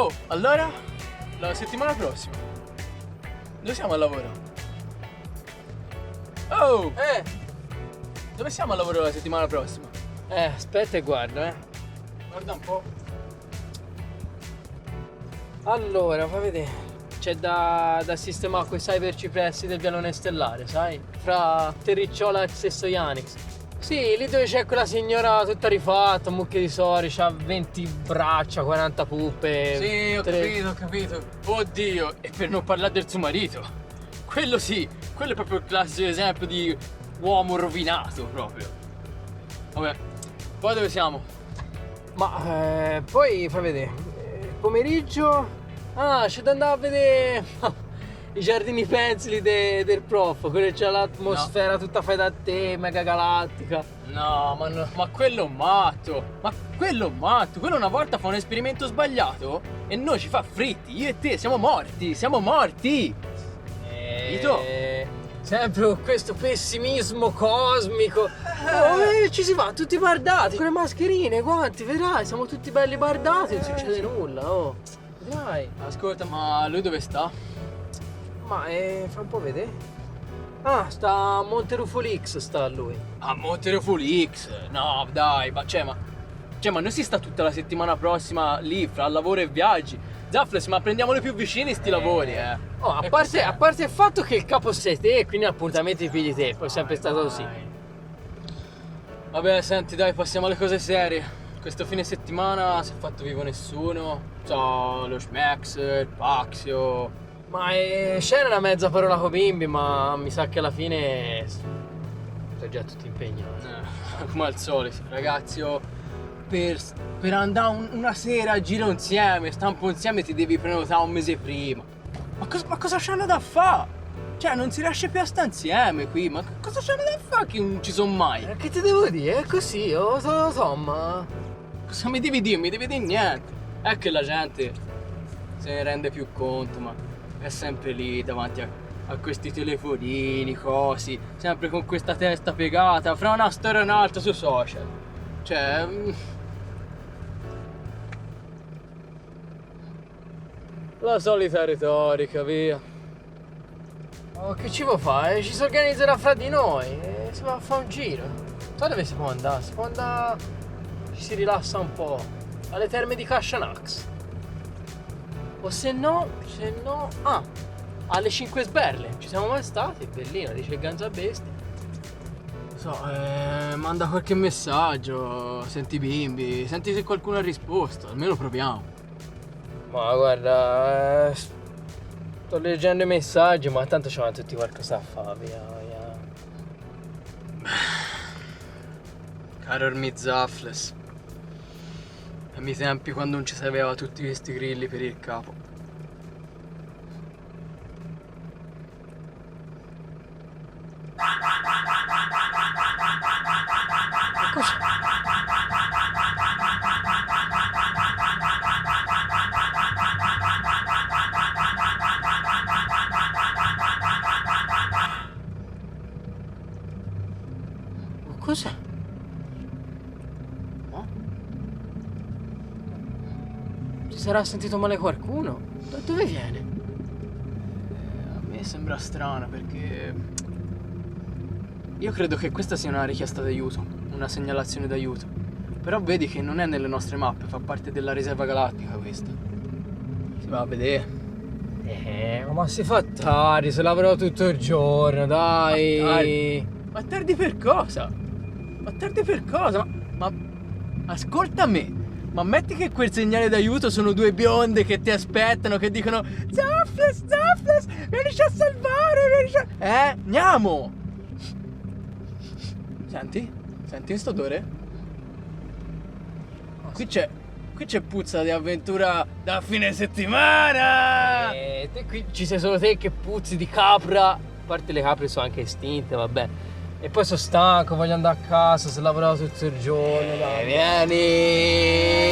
Oh, allora? La settimana prossima. Dove siamo al lavoro? Oh! Dove siamo al lavoro la settimana prossima? Aspetta e guarda, Guarda un po'. Allora, fa vedere. C'è da sistemare quei cybercipressi del vialone stellare, sai? Fra Terricciola e Sesto Yanix. Sì, lì dove c'è quella signora tutta rifatta, mucchia di sori, c'ha 20 braccia, 40 puppe. Sì, ho capito. Oddio, e per non parlare del suo marito. Quello sì, quello è proprio il classico esempio di uomo rovinato proprio. Vabbè, poi dove siamo? Ma poi fa vedere. Pomeriggio. C'è da andare a vedere i giardini pensili del prof, quello che c'ha l'atmosfera tutta fai da te, mega galattica. No, ma quello è un matto. Ma quello è un matto. Quello una volta fa un esperimento sbagliato e noi ci fa fritti. Io e te siamo morti. Siamo morti. Capito? Sempre con questo pessimismo cosmico. Ci si va tutti bardati con le mascherine, i guanti, vedrai, siamo tutti belli bardati, non succede nulla, oh. Vedrai. Ascolta, ma lui dove sta? Ma fa un po' vedere. Sta a Monte Rufolix, sta lui. A Monterofulix. No, dai, ma noi si sta tutta la settimana prossima lì fra lavoro e viaggi. Zaffles, ma prendiamoli più vicini sti lavori, Oh, a parte il fatto che il capo sei te, quindi appuntamenti pigli te, poi è sempre stato così. Vabbè, senti, dai, passiamo alle cose serie. Questo fine settimana si è fatto vivo nessuno. Lo Schmex, il Paxio. Ma c'era una mezza parola con bimbi, ma mi sa che alla fine sono già tutti impegnati. Come al solito, ragazzi, per andare una sera a giro insieme, stampo insieme, ti devi prenotare un mese prima. Ma cosa c'hanno da fare? Cioè, non si riesce più a stare insieme qui, ma cosa c'hanno da fare che non ci sono mai? Che ti devo dire? È così, insomma. Cosa mi devi dire? Mi devi dire niente. È che la gente se ne rende più conto, ma è sempre lì davanti a questi telefonini, cosi, sempre con questa testa piegata fra una storia e un'altra sui social. Cioè... La solita retorica, via. Oh, che ci può fare? Ci si organizzerà fra di noi e si va a fare un giro. So dove si può andare? Si può andare... Ci si rilassa un po'. Alle terme di Cascianax. O se no... alle 5 Sberle. Ci siamo mai stati? Bellina, dice il Ganzabesti. Manda qualche messaggio, senti i bimbi, senti se qualcuno ha risposto, almeno proviamo. Ma guarda, sto leggendo i messaggi, ma tanto c'hanno tutti qualcosa da fare, via. Caro Ormizzafles, ai miei tempi quando non ci sapeva tutti questi grilli per il capo. Cos'è? No? Ci sarà sentito male qualcuno? Da dove viene? A me sembra strano perché io credo che questa sia una richiesta d'aiuto, una segnalazione d'aiuto. Però vedi che non è nelle nostre mappe, fa parte della riserva galattica questa. Si va a vedere. Ma si fa tardi, se lavoro tutto il giorno, dai. Ma tardi per cosa? Ma tardi per cosa? Ma ascolta me. Ma metti che quel segnale d'aiuto sono due bionde che ti aspettano, che dicono Zaffles, vienici a salvare, andiamo! Senti questo odore? Qui c'è puzza di avventura da fine settimana! Te qui ci sei solo te che puzzi di capra. A parte le capre sono anche estinte, vabbè. E poi sono stanco, voglio andare a casa, se lavoravo tutto il giorno. Dai. Vieni!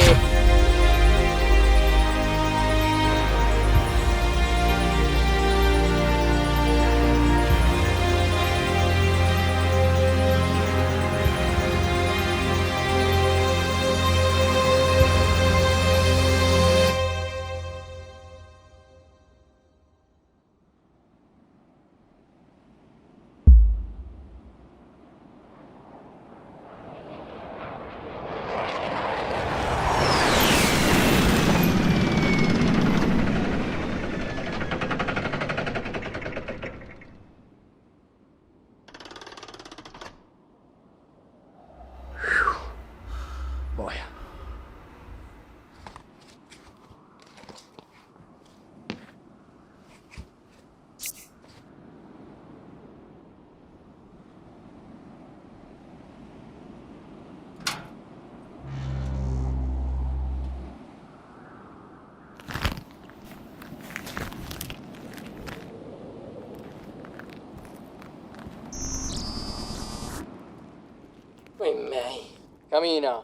miei. Cammina.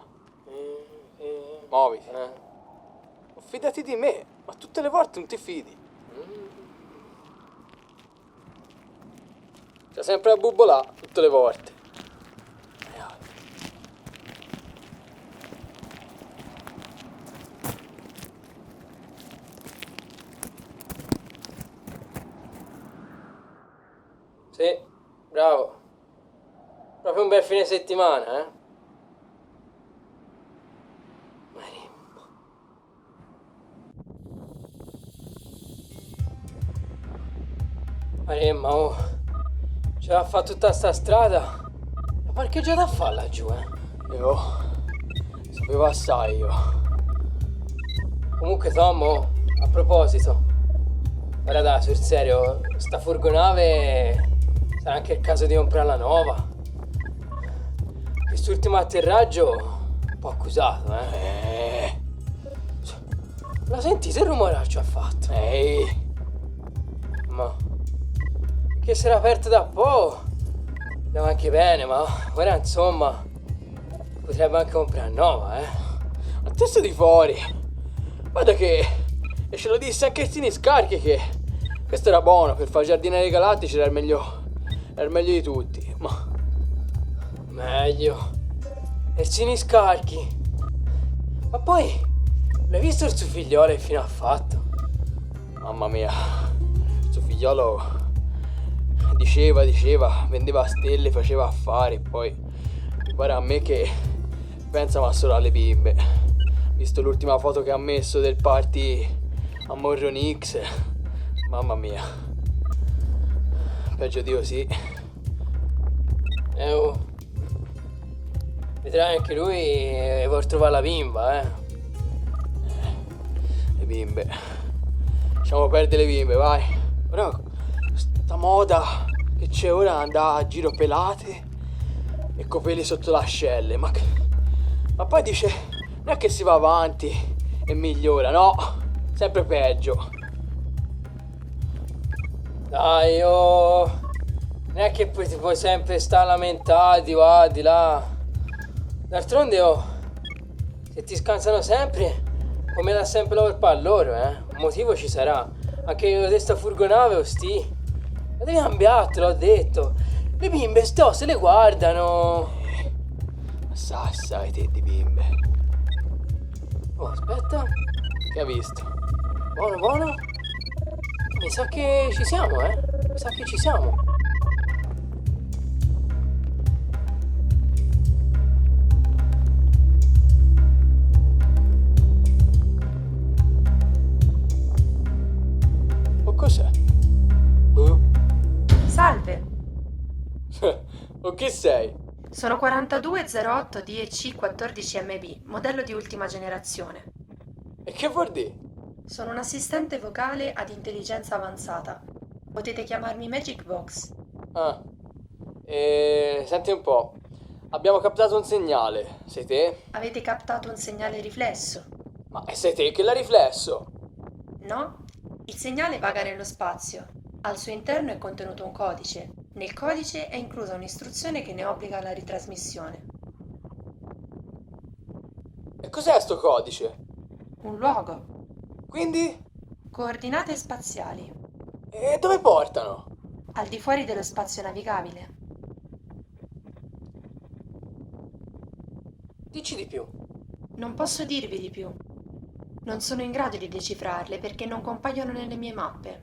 Muoviti. Fidati di me, ma tutte le volte non ti fidi. C'è sempre a bubbolà, tutte le volte. Sì, bravo. Proprio un bel fine settimana, eh? Maremma, oh, ce l'ha fatta tutta sta strada. La parcheggiata a fa laggiù, Io sapevo assai io. Comunque Tom, oh, a proposito, guarda dai, sul serio, sta furgonave sarà anche il caso di comprarla nuova. Quest'ultimo atterraggio un po' accusato, La sentite il rumoraccio ha fatto? Ehi, Ma che si era aperto da po'. Andiamo anche bene, ma ora insomma potrebbe anche comprare nuova, a testa di fuori. Guarda che, e ce lo disse anche il Siniscarchi che questo era buono per fare giardinieri galattici, era il meglio di tutti, ma meglio. E il Siniscarchi. Ma poi l'hai visto il suo figliolo che fine ha fatto? mamma mia, suo figliolo diceva, vendeva stelle, faceva affari, poi guarda a me che pensa ma solo alle bimbe. Visto l'ultima foto che ha messo del party a Morronix, mamma mia, peggio di così. Oh. Vedrai anche lui vuol trovare la bimba, Le bimbe, lasciamo perdere le bimbe, vai. Ora sta moda che c'è ora andare a giro pelate e coi peli sotto le ascelle, ma poi dice non è che si va avanti e migliora, no, sempre peggio. Dai, oh. Non è che poi ti puoi sempre stare lamentati di qua, di là. D'altronde, oh, se ti scansano sempre, come dà sempre la colpa a loro, Un motivo ci sarà. Anche io di sta furgonave, osti. Ma devi cambiare, te l'ho detto. Le bimbe se le guardano. Assai te di bimbe. Oh, aspetta. Che ha visto? Buono. Mi sa che ci siamo, Mi sa che ci siamo. O cos'è? Salve, O chi sei? sono 4208 DEC 14MB, modello di ultima generazione. E che vuol dire? Sono un assistente vocale ad intelligenza avanzata. Potete chiamarmi Magic Box. Ah, senti un po'. Abbiamo captato un segnale. Sei te? Avete captato un segnale riflesso? Ma sei te che l'ha riflesso? No? Il segnale vaga nello spazio. Al suo interno è contenuto un codice. Nel codice è inclusa un'istruzione che ne obbliga alla ritrasmissione. E cos'è sto codice? Un luogo. Quindi? Coordinate spaziali. E dove portano? Al di fuori dello spazio navigabile. Dici di più. Non posso dirvi di più. Non sono in grado di decifrarle perché non compaiono nelle mie mappe.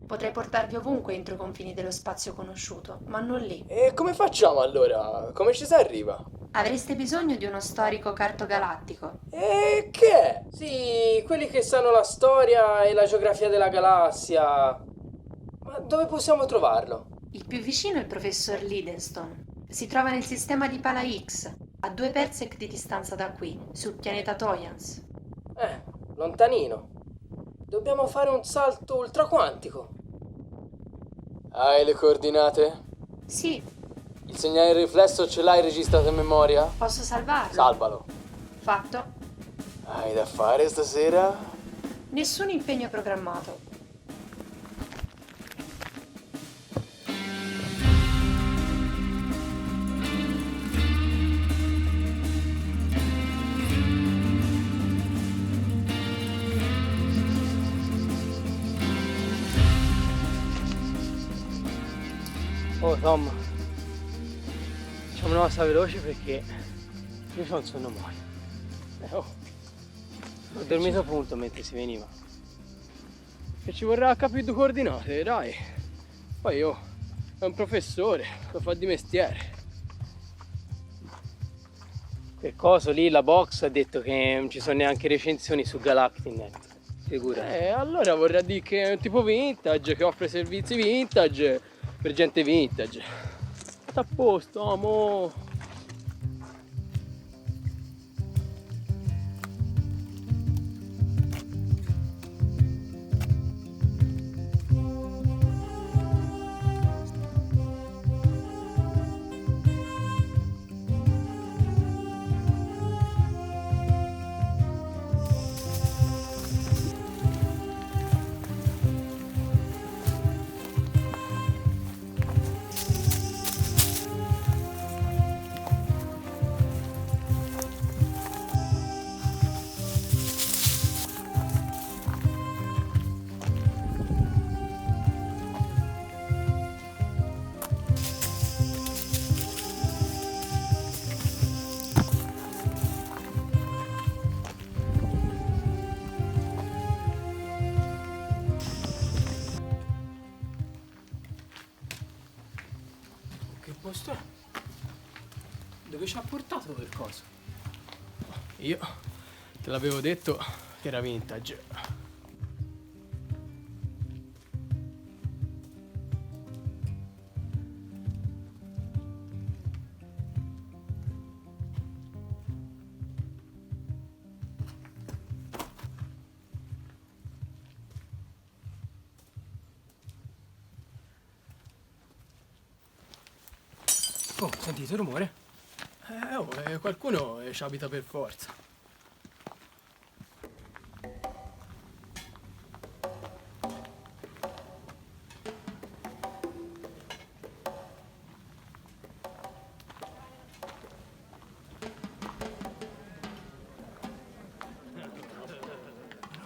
Potrei portarvi ovunque entro i confini dello spazio conosciuto, ma non lì. E come facciamo allora? Come ci si arriva? Avreste bisogno di uno storico cartogalattico. E che è? Sì, quelli che sanno la storia e la geografia della galassia. Ma dove possiamo trovarlo? Il più vicino è il professor Lidenstone. Si trova nel sistema di Pala X, a 2 parsec di distanza da qui, sul pianeta Toyans. Lontanino. Dobbiamo fare un salto ultraquantico. Hai le coordinate? Sì, Il segnale riflesso ce l'hai registrato in memoria? posso salvarlo. Salvalo. Fatto. Hai da fare stasera? Nessun impegno programmato. Oh Tom, facciamo una cosa veloce perché io ho un sonno male. Ho dormito appunto mentre si veniva. E ci vorrà capire due coordinate, dai. Poi io è un professore, lo fa di mestiere. Per coso lì la box ha detto che non ci sono neanche recensioni su Galactinet. Figura. Allora vorrà dire che è un tipo vintage, che offre servizi vintage per gente vintage. Sta a posto, amo. Che posto è? Dove ci ha portato per cosa? Io te l'avevo detto che era vintage. Oh, sentite il rumore? Qualcuno ci abita per forza.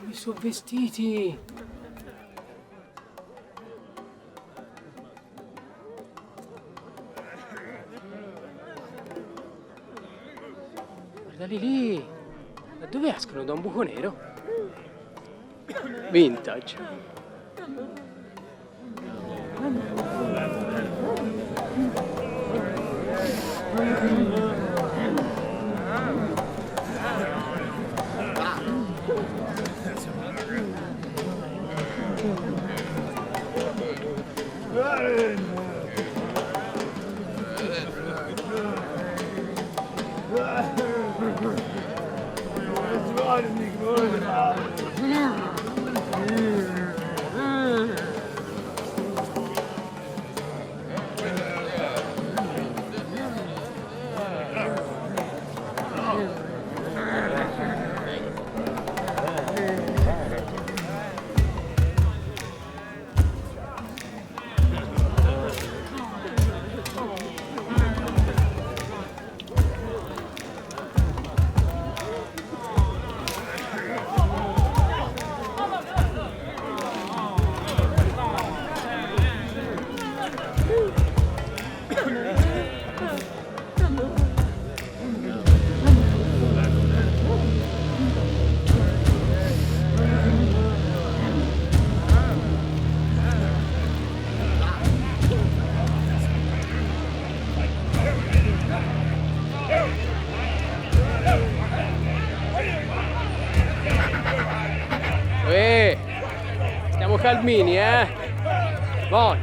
Mi sono vestiti! Guardali lì! Da dove escono? Da un buco nero? Vintage. Stiamo calmini, Buoni.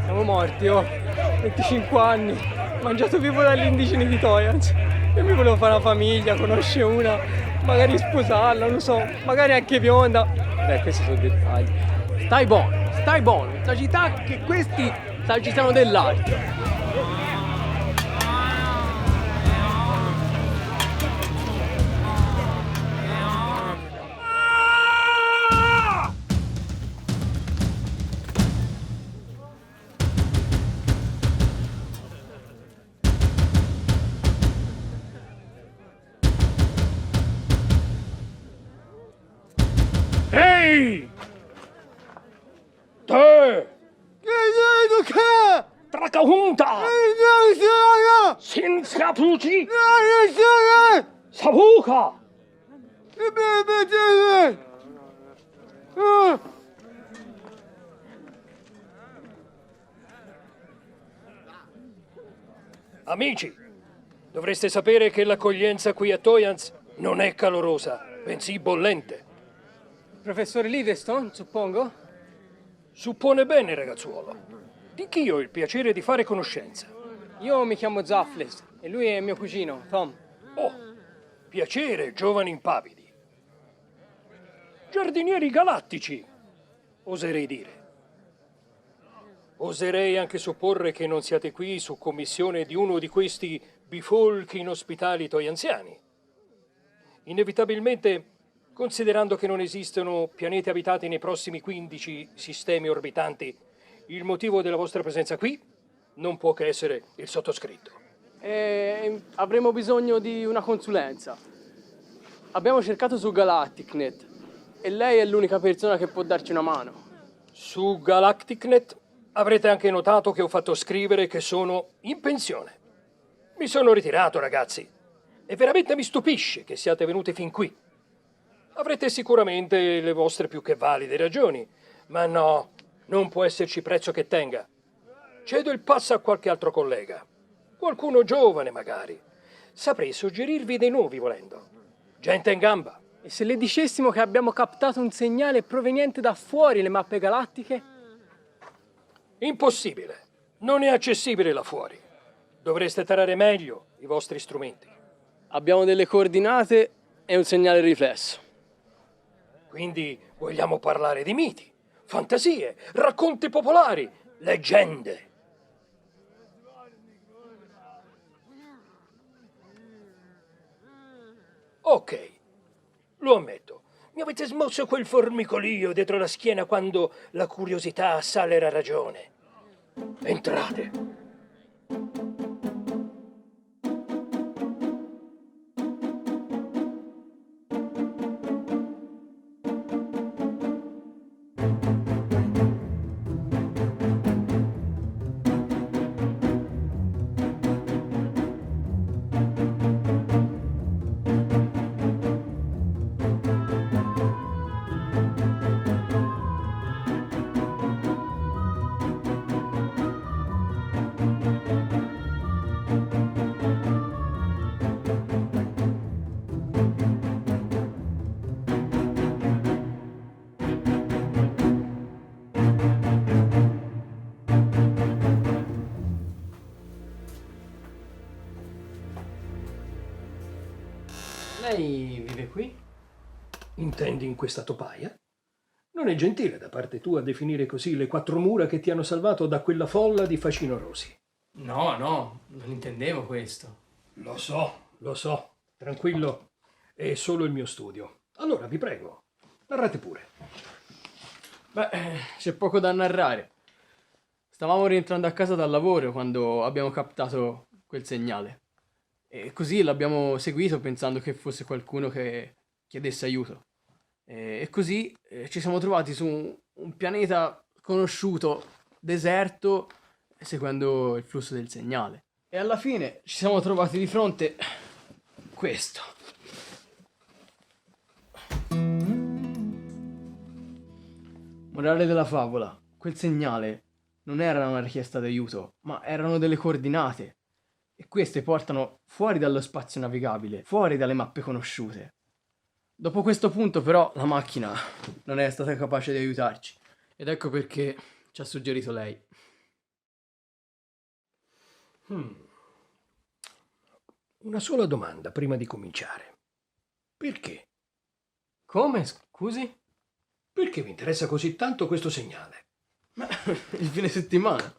Siamo morti, 25 anni, mangiato vivo dagli indigeni di Toyans. Io mi volevo fare una famiglia, conoscere una, magari sposarla, non so, magari anche bionda. Beh, questi sono dettagli. Stai buono, sagità che questi sagitano dell'altro. Ehi! Te! Che Tracahunta! Sinskaputi! Sabuka! Amici, dovreste sapere che l'accoglienza qui a Toyans non è calorosa, bensì bollente. Professore Livingstone, suppongo? Suppone bene, ragazzuolo. Di chi ho il piacere di fare conoscenza? Io mi chiamo Zaffles e lui è mio cugino, Tom. Oh, piacere, giovani impavidi. Giardinieri galattici, oserei dire. Oserei anche supporre che non siate qui su commissione di uno di questi bifolchi inospitali anziani. Inevitabilmente, considerando che non esistono pianeti abitati nei prossimi 15 sistemi orbitanti, il motivo della vostra presenza qui non può che essere il sottoscritto. Avremo bisogno di una consulenza. Abbiamo cercato su Galacticnet e lei è l'unica persona che può darci una mano. Su Galacticnet avrete anche notato che ho fatto scrivere che sono in pensione. Mi sono ritirato, ragazzi, e veramente mi stupisce che siate venuti fin qui. Avrete sicuramente le vostre più che valide ragioni, ma no, non può esserci prezzo che tenga. Cedo il passo a qualche altro collega, qualcuno giovane magari. Saprei suggerirvi dei nuovi volendo. Gente in gamba. E se le dicessimo che abbiamo captato un segnale proveniente da fuori le mappe galattiche? Impossibile. Non è accessibile là fuori. Dovreste tarare meglio i vostri strumenti. Abbiamo delle coordinate e un segnale riflesso. Quindi vogliamo parlare di miti, fantasie, racconti popolari, leggende. Ok, lo ammetto. Mi avete smosso quel formicolio dietro la schiena quando la curiosità assale la ragione. Entrate. Lei vive qui? Intendi in questa topaia? Non è gentile da parte tua definire così le 4 mura che ti hanno salvato da quella folla di facinorosi. No, non intendevo questo. Lo so. Tranquillo, è solo il mio studio. Allora, vi prego, narrate pure. Beh, c'è poco da narrare. Stavamo rientrando a casa dal lavoro quando abbiamo captato quel segnale. E così l'abbiamo seguito pensando che fosse qualcuno che chiedesse aiuto. E così ci siamo trovati su un pianeta sconosciuto, deserto, seguendo il flusso del segnale. E alla fine ci siamo trovati di fronte questo. Morale della favola, quel segnale non era una richiesta d'aiuto, ma erano delle coordinate. E queste portano fuori dallo spazio navigabile, fuori dalle mappe conosciute. Dopo questo punto però la macchina non è stata capace di aiutarci. Ed ecco perché ci ha suggerito lei. Una sola domanda prima di cominciare. Perché? Come, scusi? Perché vi interessa così tanto questo segnale? Ma il fine settimana.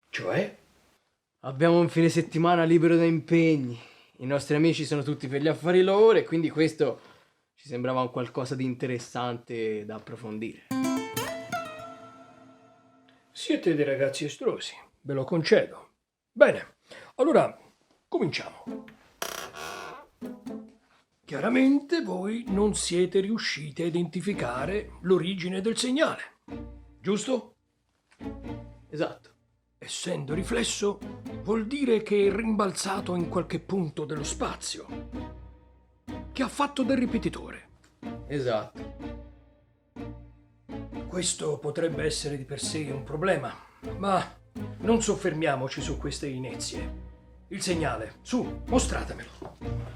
Cioè? Abbiamo un fine settimana libero da impegni. I nostri amici sono tutti per gli affari loro e quindi questo ci sembrava un qualcosa di interessante da approfondire. Siete dei ragazzi estrosi, ve lo concedo. Bene, allora cominciamo. Chiaramente voi non siete riusciti a identificare l'origine del segnale, giusto? Esatto. essendo riflesso, vuol dire che è rimbalzato in qualche punto dello spazio, che ha fatto del ripetitore. Esatto. Questo potrebbe essere di per sé un problema, ma non soffermiamoci su queste inezie. Il segnale, su, mostratemelo.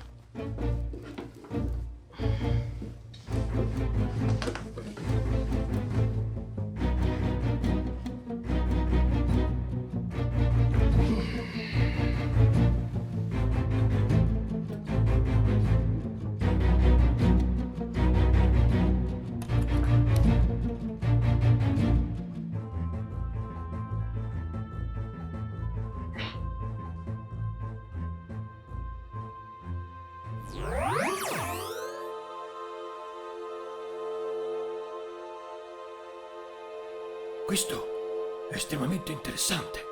Questo è estremamente interessante.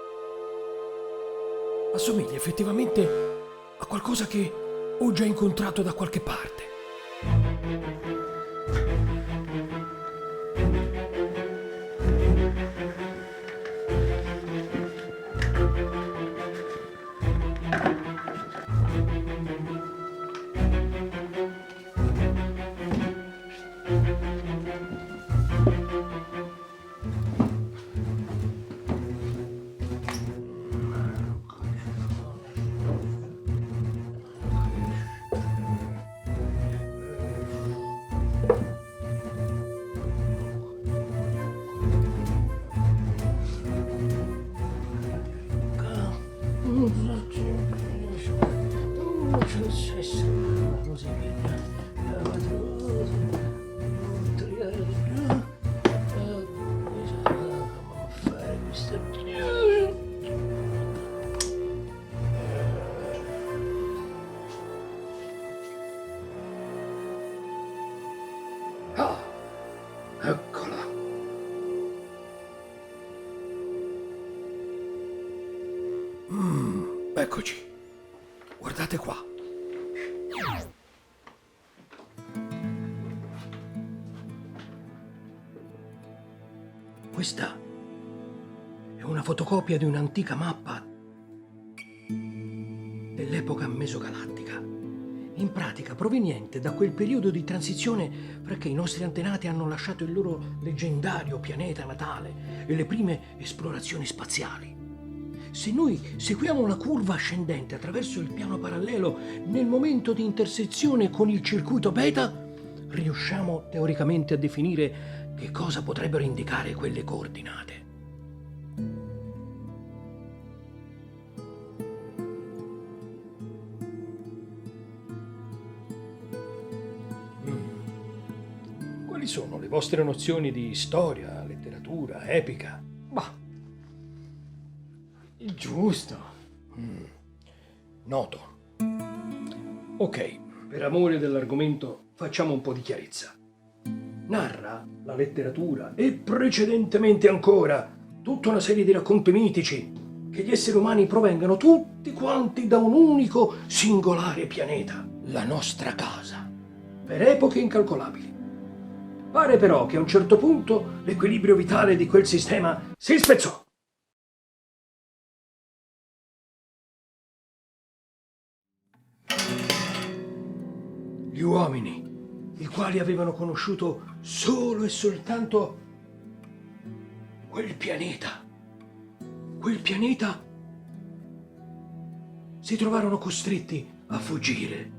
Assomiglia effettivamente a qualcosa che ho già incontrato da qualche parte. Ah, eccola. Eccoci. Guardate qua. Questa è una fotocopia di un'antica mappa dell'epoca mesogalattica, in pratica proveniente da quel periodo di transizione fra che i nostri antenati hanno lasciato il loro leggendario pianeta natale e le prime esplorazioni spaziali. Se noi seguiamo la curva ascendente attraverso il piano parallelo nel momento di intersezione con il circuito beta, riusciamo teoricamente a definire che cosa potrebbero indicare quelle coordinate. Quali sono le vostre nozioni di storia, letteratura, epica? Bah, Giusto. noto. Ok, per amore dell'argomento facciamo un po' di chiarezza. Narra la letteratura e precedentemente ancora tutta una serie di racconti mitici che gli esseri umani provengano tutti quanti da un unico singolare pianeta, la nostra casa, per epoche incalcolabili. Pare però che a un certo punto l'equilibrio vitale di quel sistema si spezzò. Gli uomini, i quali avevano conosciuto solo e soltanto quel pianeta, si trovarono costretti a fuggire,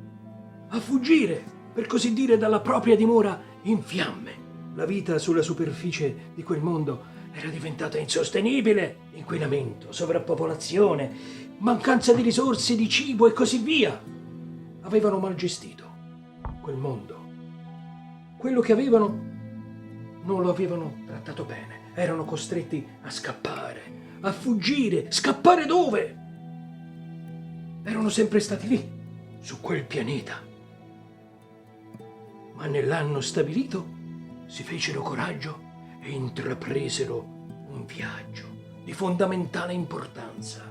per così dire, dalla propria dimora in fiamme. La vita sulla superficie di quel mondo era diventata insostenibile, inquinamento, sovrappopolazione, mancanza di risorse, di cibo e così via. Avevano mal gestito quel mondo. Quello che avevano non lo avevano trattato bene. Erano costretti a scappare, a fuggire. Scappare dove? Erano sempre stati lì, su quel pianeta. Ma nell'anno stabilito si fecero coraggio e intrapresero un viaggio di fondamentale importanza.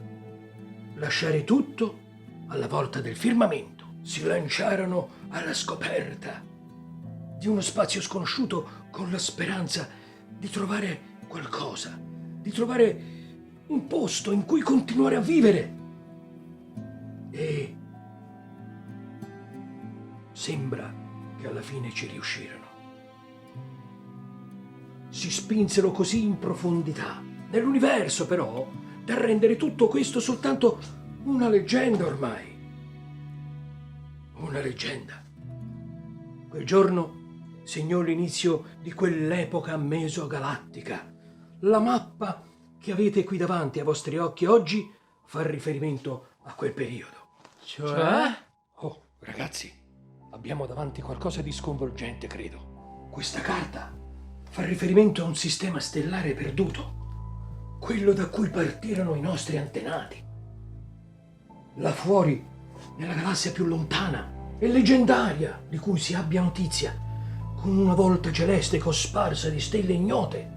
Lasciare tutto alla volta del firmamento. Si lanciarono alla scoperta di uno spazio sconosciuto con la speranza di trovare qualcosa, di trovare un posto in cui continuare a vivere. E sembra che alla fine ci riuscirono. Si spinsero così in profondità nell'universo, però, da rendere tutto questo soltanto una leggenda ormai. Una leggenda. Quel giorno segnò l'inizio di quell'epoca mesogalattica. La mappa che avete qui davanti ai vostri occhi oggi fa riferimento a quel periodo. Cioè? Oh, ragazzi, abbiamo davanti qualcosa di sconvolgente, credo. Questa carta fa riferimento a un sistema stellare perduto, quello da cui partirono i nostri antenati. Là fuori, nella galassia più lontana e leggendaria di cui si abbia notizia, con una volta celeste cosparsa di stelle ignote.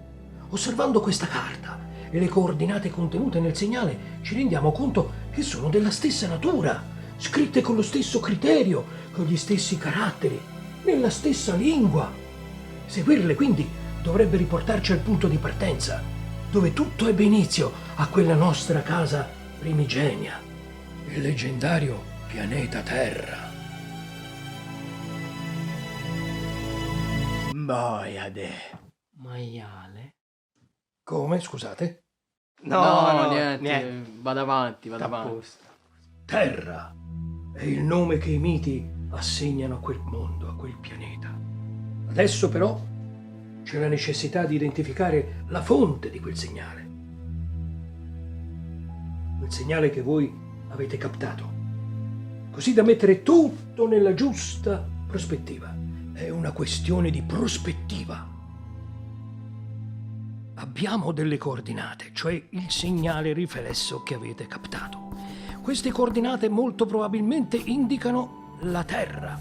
Osservando questa carta e le coordinate contenute nel segnale, ci rendiamo conto che sono della stessa natura, scritte con lo stesso criterio, con gli stessi caratteri, nella stessa lingua. Seguirle quindi dovrebbe riportarci al punto di partenza, dove tutto ebbe inizio, a quella nostra casa primigenia, il leggendario pianeta Terra. Boiade. Maiale? Come, scusate? No, niente. niente. Vado avanti, vado A avanti. posto. Terra è il nome che i miti assegnano a quel mondo, a quel pianeta. Adesso però c'è la necessità di identificare la fonte di quel segnale. Quel segnale che voi avete captato, così da mettere tutto nella giusta prospettiva. È una questione di prospettiva. Abbiamo delle coordinate, cioè il segnale riflesso che avete captato. Queste coordinate molto probabilmente indicano la Terra.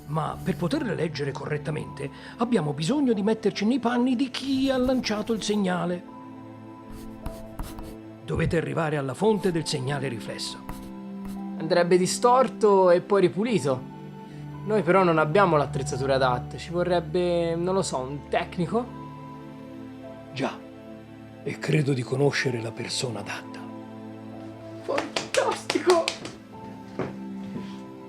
Ma per poterle leggere correttamente abbiamo bisogno di metterci nei panni di chi ha lanciato il segnale. Dovete arrivare alla fonte del segnale riflesso. Andrebbe distorto e poi ripulito. Noi però non abbiamo l'attrezzatura adatta. Ci vorrebbe, non lo so, un tecnico? Già, e credo di conoscere la persona adatta. Fantastico!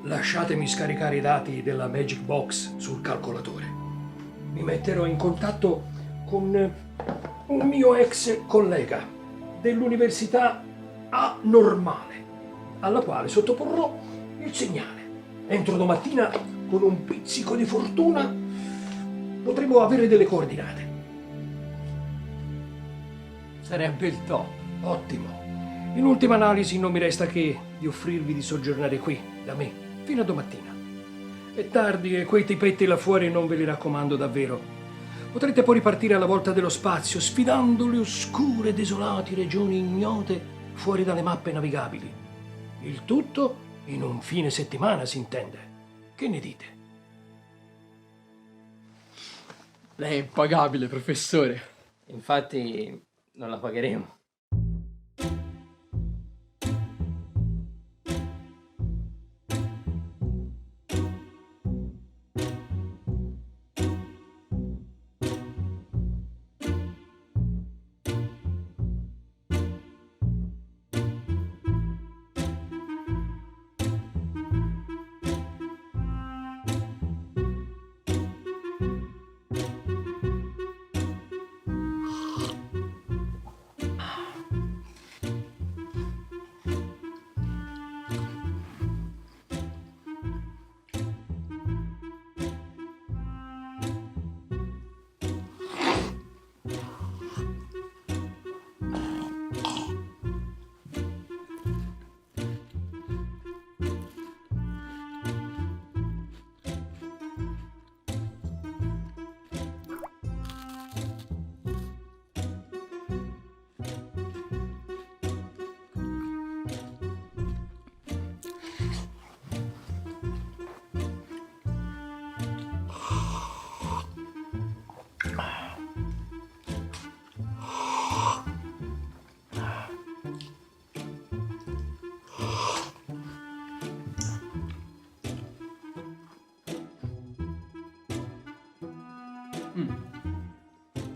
Lasciatemi scaricare i dati della Magic Box sul calcolatore. Mi metterò in contatto con un mio ex collega dell'Università A Normale, alla quale sottoporrò il segnale. Entro domattina, con un pizzico di fortuna, potremo avere delle coordinate. Sarebbe il top. Ottimo. In ultima analisi non mi resta che di offrirvi di soggiornare qui, da me, fino a domattina. È tardi e quei tipetti là fuori non ve li raccomando davvero. Potrete poi ripartire alla volta dello spazio, sfidando le oscure e desolate regioni ignote fuori dalle mappe navigabili. Il tutto in un fine settimana, si intende. Che ne dite? Lei è impagabile, professore. Infatti non la pagheremo.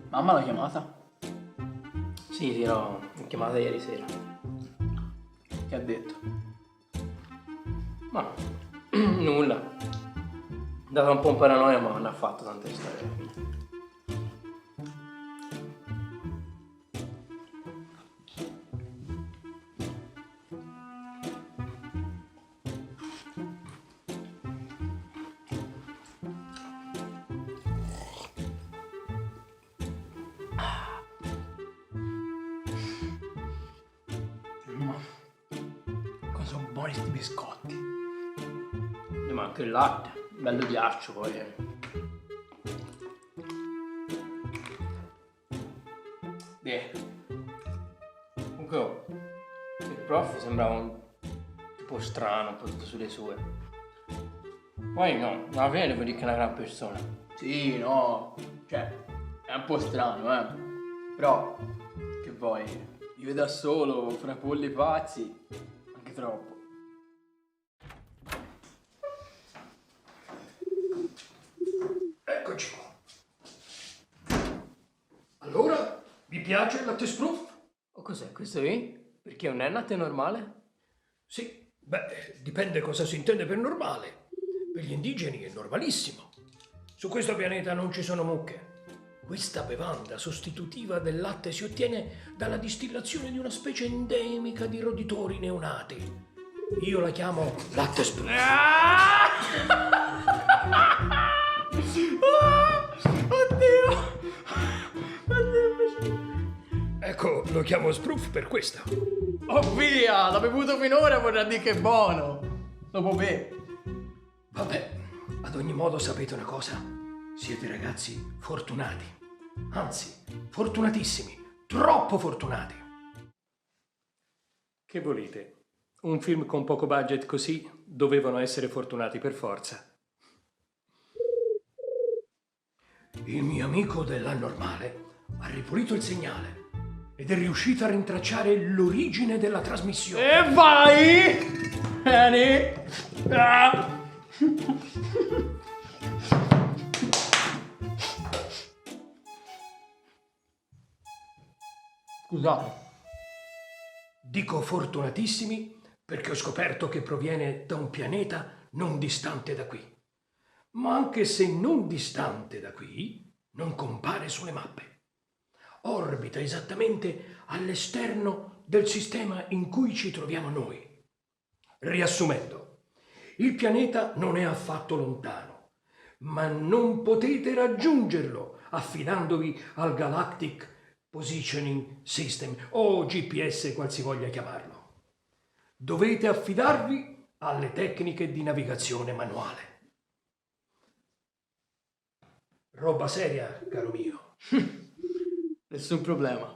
Mamma l'ha chiamata? Sì, no, mi ha chiamata ieri sera. Che ha detto? Ma no, nulla. È andata un po' in paranoia, ma non ha fatto tante storie alla fine. Come sono buoni sti biscotti. Ma anche il latte, bello ghiaccio poi. Comunque il prof sembrava un tipo strano, un po' tutto sulle sue. Poi no, alla fine devo dire che è una gran persona. Sì, no, cioè, è un po' strano, Però, che vuoi, vive da solo, fra polli pazzi, anche troppo. Eccoci qua. Allora, vi piace il latte spruf? O cos'è questo qui? Perché non è latte normale? Sì, beh, dipende cosa si intende per normale. Per gli indigeni è normalissimo. Su questo pianeta non ci sono mucche. Questa bevanda sostitutiva del latte si ottiene dalla distillazione di una specie endemica di roditori neonati. Io la chiamo latte spruf. Ecco, lo chiamo spruf per questo. Oh via, l'ho bevuto finora, vorrà dire che è buono. Dopo me. Vabbè, ad ogni modo sapete una cosa? Siete ragazzi fortunati. Anzi, fortunatissimi. Troppo fortunati. Che volete? Un film con poco budget così dovevano essere fortunati per forza. Il mio amico dell'Anormale ha ripulito il segnale ed è riuscito a rintracciare l'origine della trasmissione. E vai! Bene! Scusate. Dico fortunatissimi perché ho scoperto che proviene da un pianeta non distante da qui. Ma anche se non distante da qui, non compare sulle mappe. Orbita esattamente all'esterno del sistema in cui ci troviamo noi. Riassumendo, il pianeta non è affatto lontano, ma non potete raggiungerlo affidandovi al Galactic Positioning System o GPS, qualsivoglia chiamarlo. Dovete affidarvi alle tecniche di navigazione manuale. Roba seria, caro mio. Nessun problema.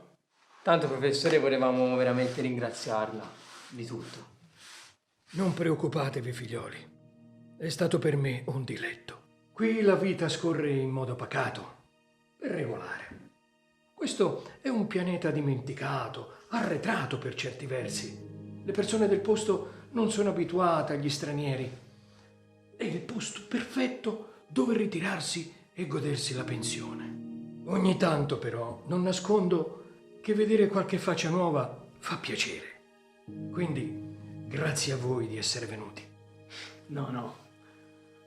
Tanto professore volevamo veramente ringraziarla di tutto. Non preoccupatevi, figlioli. È stato per me un diletto. Qui la vita scorre in modo pacato e regolare. Questo è un pianeta dimenticato, arretrato per certi versi. Le persone del posto non sono abituate agli stranieri. È il posto perfetto dove ritirarsi e godersi la pensione. Ogni tanto, però, non nascondo che vedere qualche faccia nuova fa piacere. Quindi, grazie a voi di essere venuti. No,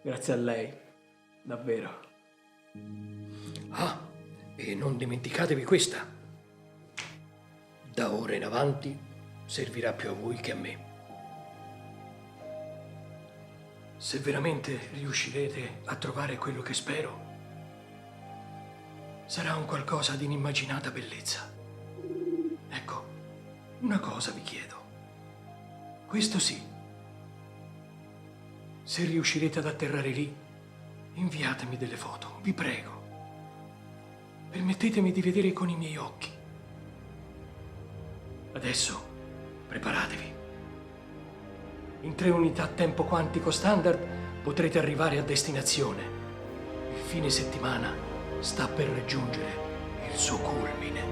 grazie a lei, davvero. Ah, e non dimenticatevi questa. Da ora in avanti servirà più a voi che a me. Se veramente riuscirete a trovare quello che spero, sarà un qualcosa di inimmaginata bellezza. Ecco, una cosa vi chiedo. Questo sì. Se riuscirete ad atterrare lì, inviatemi delle foto, vi prego. Permettetemi di vedere con i miei occhi. Adesso, preparatevi. In 3 unità tempo quantico standard potrete arrivare a destinazione. Il fine settimana sta per raggiungere il suo culmine.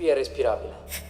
Qui è respirabile.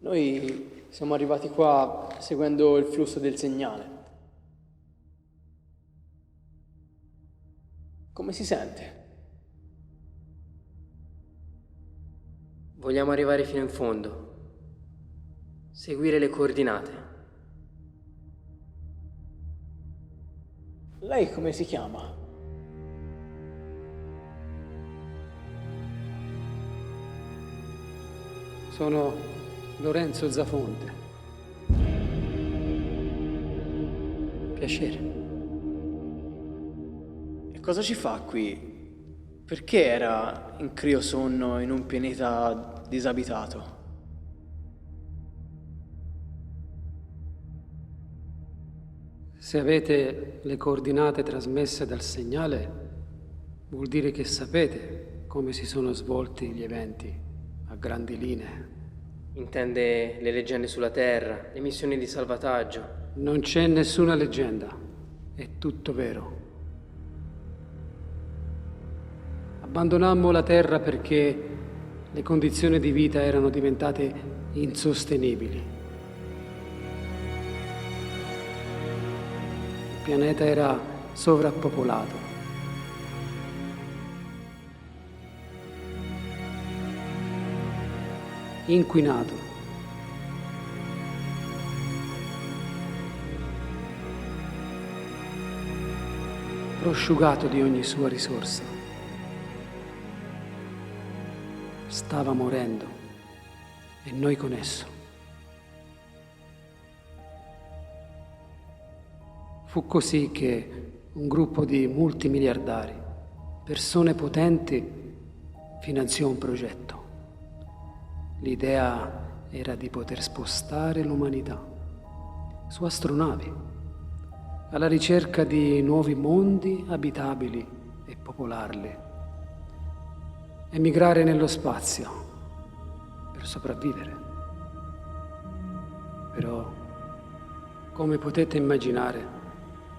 Noi siamo arrivati qua seguendo il flusso del segnale. Come si sente? Vogliamo arrivare fino in fondo. Seguire le coordinate. Lei come si chiama? Sono Lorenzo Zafonte. Piacere. E cosa ci fa qui? Perché era in criosonno in un pianeta disabitato? Se avete le coordinate trasmesse dal segnale, vuol dire che sapete come si sono svolti gli eventi a grandi linee. Intende le leggende sulla Terra, le missioni di salvataggio. Non c'è nessuna leggenda, è tutto vero. Abbandonammo la Terra perché le condizioni di vita erano diventate insostenibili. Il pianeta era sovrappopolato. Inquinato. Prosciugato di ogni sua risorsa. Stava morendo e noi con esso. Fu così che un gruppo di multimiliardari, persone potenti, finanziò un progetto. L'idea era di poter spostare l'umanità su astronavi, alla ricerca di nuovi mondi abitabili e popolarli. Emigrare nello spazio per sopravvivere. Però, come potete immaginare,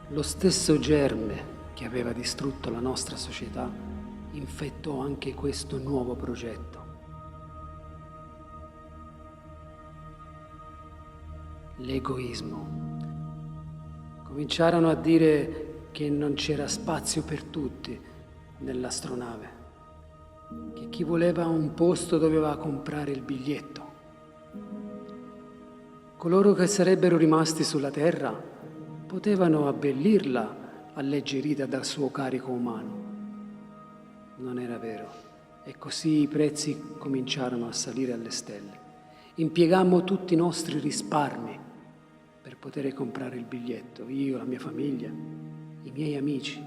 lo stesso germe che aveva distrutto la nostra società infettò anche questo nuovo progetto. l'egoismo. Cominciarono a dire che non c'era spazio per tutti nell'astronave, che chi voleva un posto doveva comprare il biglietto. Coloro che sarebbero rimasti sulla Terra potevano abbellirla alleggerita dal suo carico umano. Non era vero, e così i prezzi cominciarono a salire alle stelle. Impiegammo tutti i nostri risparmi per poter comprare il biglietto, io, la mia famiglia, i miei amici.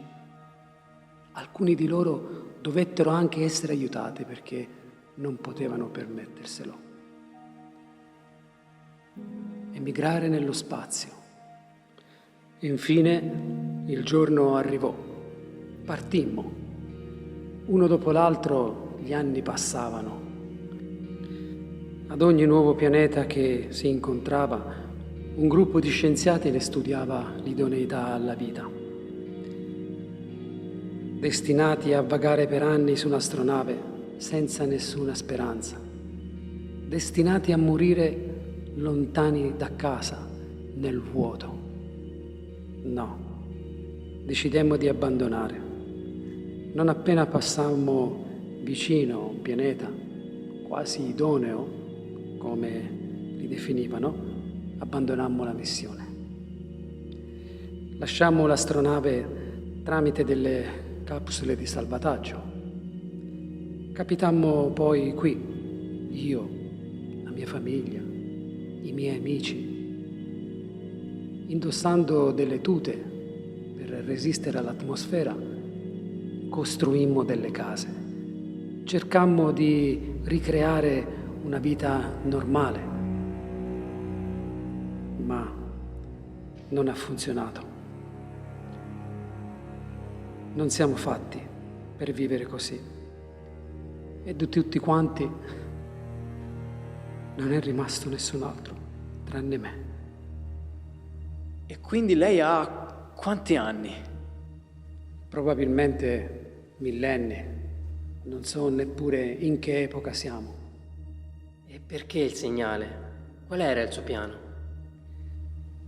Alcuni di loro dovettero anche essere aiutati perché non potevano permetterselo. Emigrare nello spazio. Infine il giorno arrivò. Partimmo. Uno dopo l'altro gli anni passavano. Ad ogni nuovo pianeta che si incontrava, un gruppo di scienziati ne studiava l'idoneità alla vita. Destinati a vagare per anni su un'astronave senza nessuna speranza. Destinati a morire lontani da casa, nel vuoto. No, decidemmo di abbandonare. Non appena passammo vicino a un pianeta quasi idoneo, come li definivano, abbandonammo la missione. Lasciammo l'astronave tramite delle capsule di salvataggio. Capitammo poi qui, io, la mia famiglia, i miei amici, indossando delle tute per resistere all'atmosfera, costruimmo delle case. Cercammo di ricreare una vita normale, ma non ha funzionato. Non siamo fatti per vivere così. E di tutti quanti non è rimasto nessun altro, tranne me. E quindi lei ha quanti anni? Probabilmente millenni. Non so neppure in che epoca siamo. E perché il segnale? Qual era il suo piano?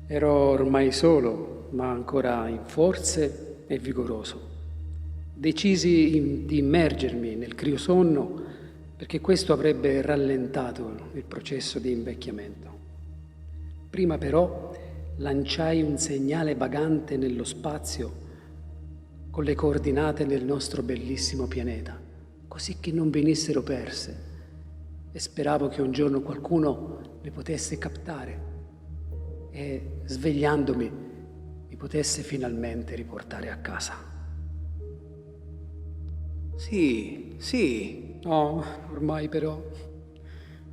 Ero ormai solo, ma ancora in forze e vigoroso. Decisi di immergermi nel criosonno perché questo avrebbe rallentato il processo di invecchiamento. Prima però lanciai un segnale vagante nello spazio con le coordinate del nostro bellissimo pianeta, così che non venissero perse, e speravo che un giorno qualcuno le potesse captare e, svegliandomi, mi potesse finalmente riportare a casa. Sì. No, ormai però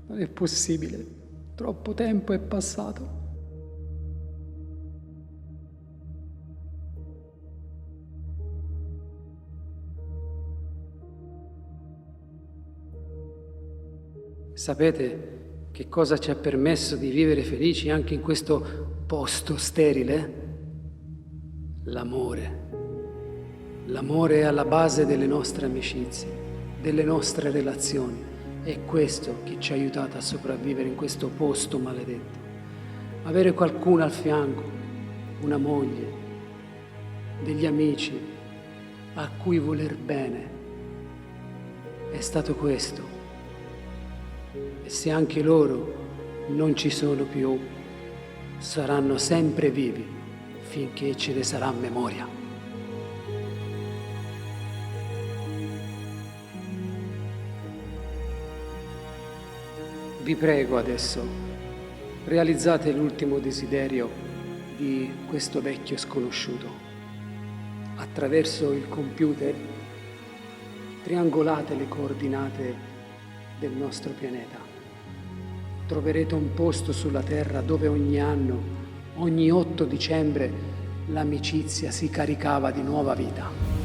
non è possibile. Troppo tempo è passato. Sapete che cosa ci ha permesso di vivere felici anche in questo posto sterile? L'amore. L'amore è alla base delle nostre amicizie, delle nostre relazioni. È questo che ci ha aiutato a sopravvivere in questo posto maledetto. Avere qualcuno al fianco, una moglie, degli amici a cui voler bene. È stato questo. E se anche loro non ci sono più, saranno sempre vivi finché ce ne sarà memoria. Vi prego adesso, realizzate l'ultimo desiderio di questo vecchio sconosciuto. Attraverso il computer triangolate le coordinate del nostro pianeta. Troverete un posto sulla Terra dove ogni anno, ogni 8 dicembre, l'amicizia si caricava di nuova vita.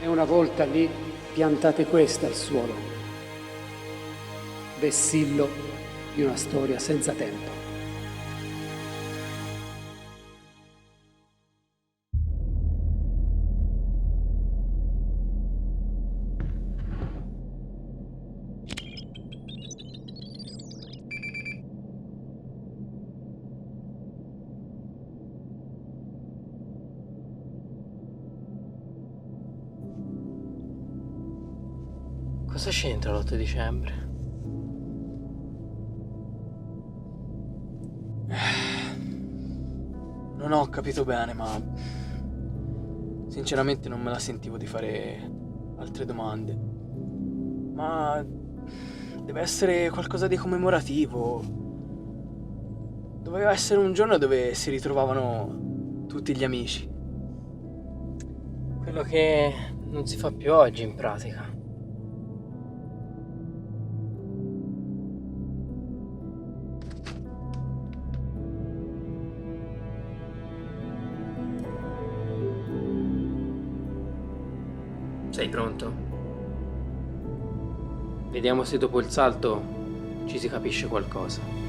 E una volta lì piantate questa al suolo, vessillo di una storia senza tempo. Cosa c'entra l'8 dicembre? Non ho capito bene, ma sinceramente non me la sentivo di fare altre domande. Ma deve essere qualcosa di commemorativo. Doveva essere un giorno dove si ritrovavano tutti gli amici. Quello che non si fa più oggi in pratica. Sei pronto? Vediamo se dopo il salto ci si capisce qualcosa.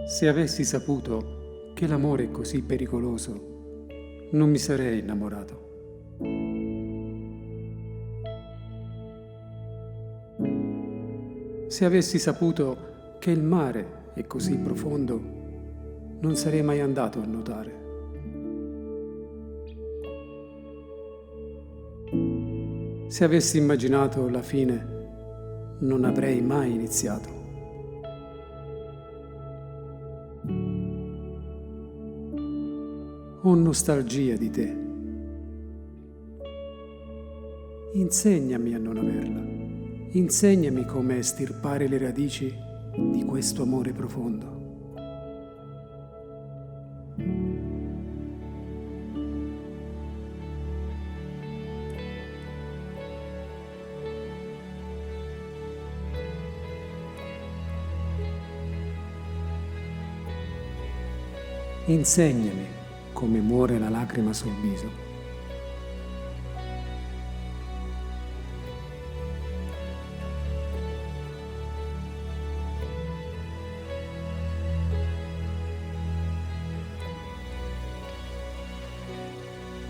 Se avessi saputo che l'amore è così pericoloso, non mi sarei innamorato. Se avessi saputo che il mare è così profondo, non sarei mai andato a nuotare. Se avessi immaginato la fine, non avrei mai iniziato. Ho nostalgia di te. Insegnami a non averla. Insegnami come estirpare le radici di questo amore profondo. Insegnami come muore la lacrima sul viso.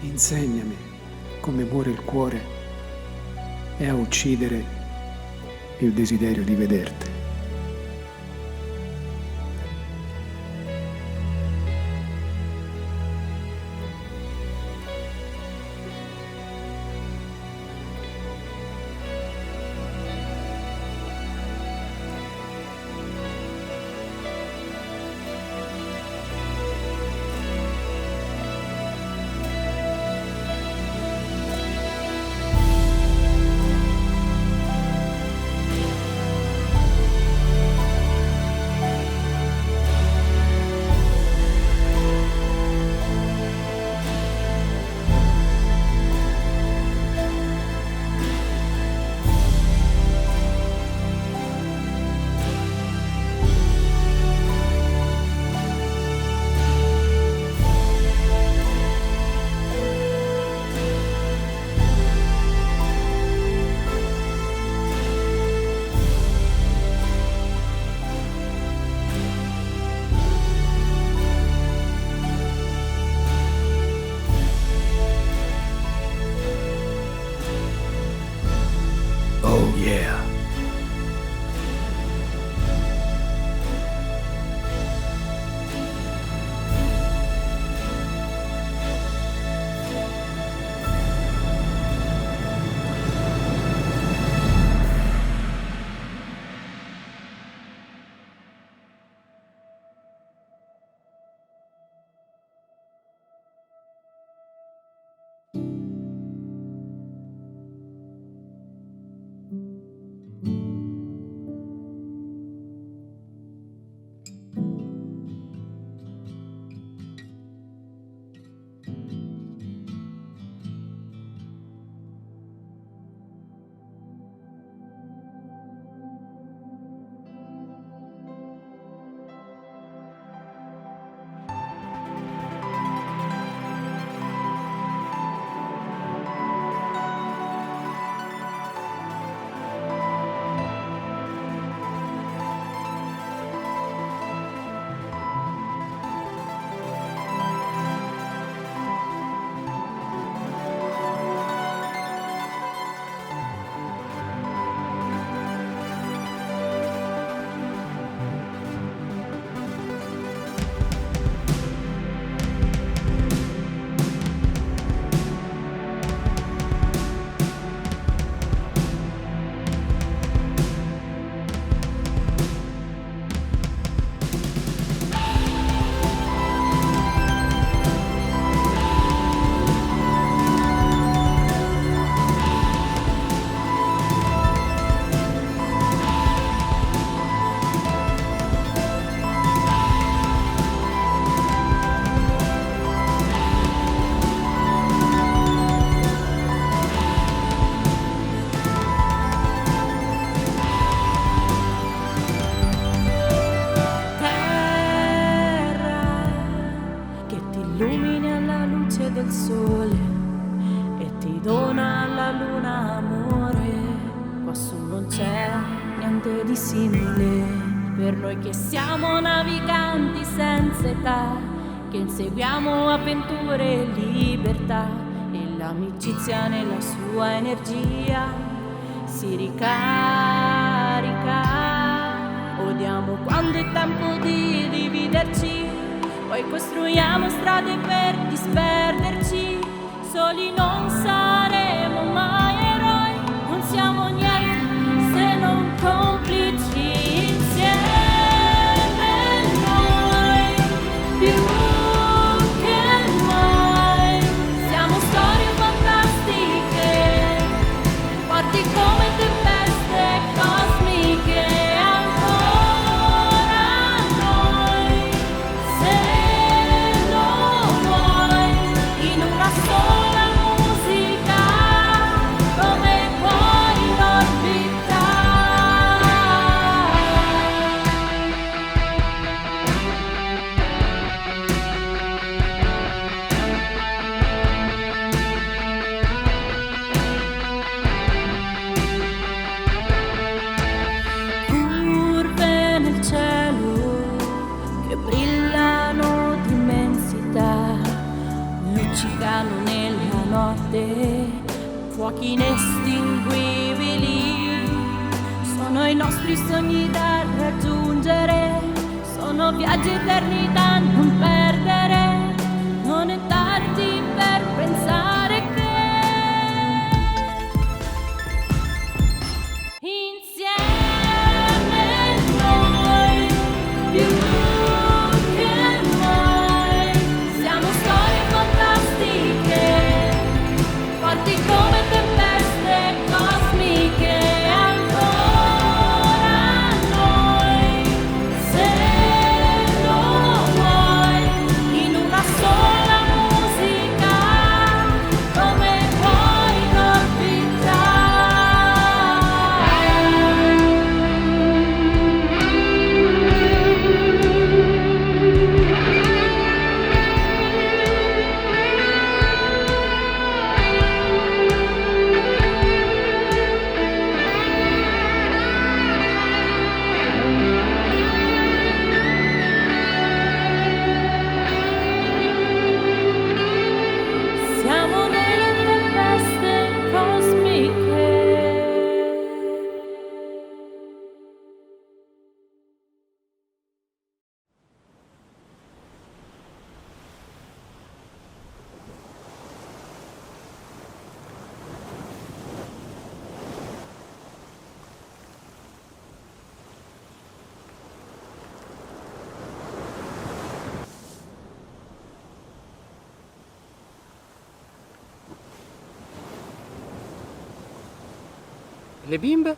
Insegnami come muore il cuore e a uccidere il desiderio di vederti. Yeah. illumini alla luce del sole e ti dona alla luna amore. Quassù non c'è niente di simile per noi che siamo naviganti senza età, che inseguiamo avventure e libertà, e l'amicizia nella sua energia si ricarica. Odiamo quando è tempo di dividerci, poi costruiamo strade per disperderci. Soli non saremo mai eroi, non siamo niente se non complici insieme noi, più che mai. Siamo storie fantastiche, forti come tempeste cosmiche. Nella notte, fuochi inestinguibili, sono i nostri sogni da raggiungere, sono viaggi eterni da non perdere. Non è tardi per pensare che insieme noi, più che mai, siamo storie fantastiche, forti come tempeste cosmiche. Ancora noi, se lo vuoi, in una Le bimbe?